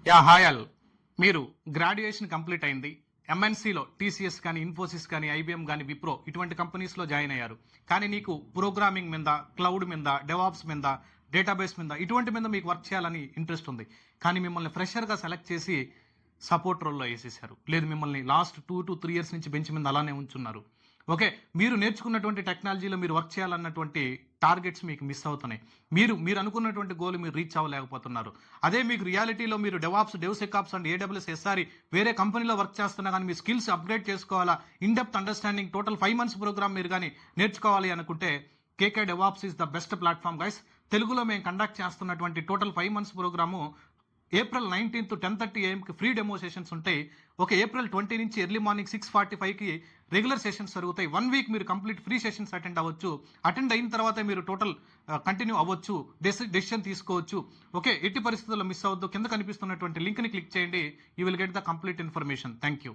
Hi all. మీరు graduation complete అయింది. ఎంఎన్సీలో TCS కానీ, ఇన్ఫోసిస్ కానీ, ఐబీఎం కానీ, విప్రో ఇటువంటి కంపెనీస్లో జాయిన్ అయ్యారు. కానీ నీకు ప్రోగ్రామింగ్ మీద, క్లౌడ్ మీద, డెవాప్స్ మీద, డేటాబేస్ మీద ఇటువంటి మీద మీకు వర్క్ చేయాలని ఇంట్రెస్ట్ ఉంది. కానీ మిమ్మల్ని ఫ్రెషర్గా సెలెక్ట్ చేసి సపోర్ట్ రోల్లో వేసేసారు. లేదు, మిమ్మల్ని లాస్ట్ 2 to 3 years నుంచి బెంచ్ మీద అలానే ఉంచున్నారు. ఓకే, మీరు నేర్చుకున్నటువంటి టెక్నాలజీలో మీరు వర్క్ చేయాలన్నటువంటి టార్గెట్స్ మీకు మిస్ అవుతున్నాయి. మీరు అనుకున్నటువంటి గోల్ మీరు రీచ్ అవ్వలేకపోతున్నారు. అదే మీకు రియాలిటీలో మీరు DevOps, DevSecOps and AWS, SRE వేరే కంపెనీలో వర్క్ చేస్తున్నా కానీ మీ స్కిల్స్ అప్గ్రేడ్ చేసుకోవాలా, in depth understanding total 5 months programme మీరు కానీ నేర్చుకోవాలి అనుకుంటే KK DevOps is the best platform guys. తెలుగులో మేము కండక్ట్ చేస్తున్నటువంటి total 5 months programme April 19th 10:30 AM free demo sessions ఉంటాయి. ఓకే, April 20 నుంచి ఎర్లీ మార్నింగ్ 6:45కి రెగ్యులర్ సెషన్స్ జరుగుతాయి. 1 week మీరు కంప్లీట్ ఫ్రీ సెషన్స్ అటెండ్ అవ్వచ్చు. అటెండ్ అయిన తర్వాత మీరు టోటల్ కంటిన్యూ అవ్వచ్చు, డెసిషన్ తీసుకోవచ్చు. ఓకే, ఎట్టి పరిస్థితుల్లో మిస్ అవ్వద్దు. కింద కనిపిస్తున్నటువంటి లింక్ని క్లిక్ చేయండి. You will get the complete information. Thank you.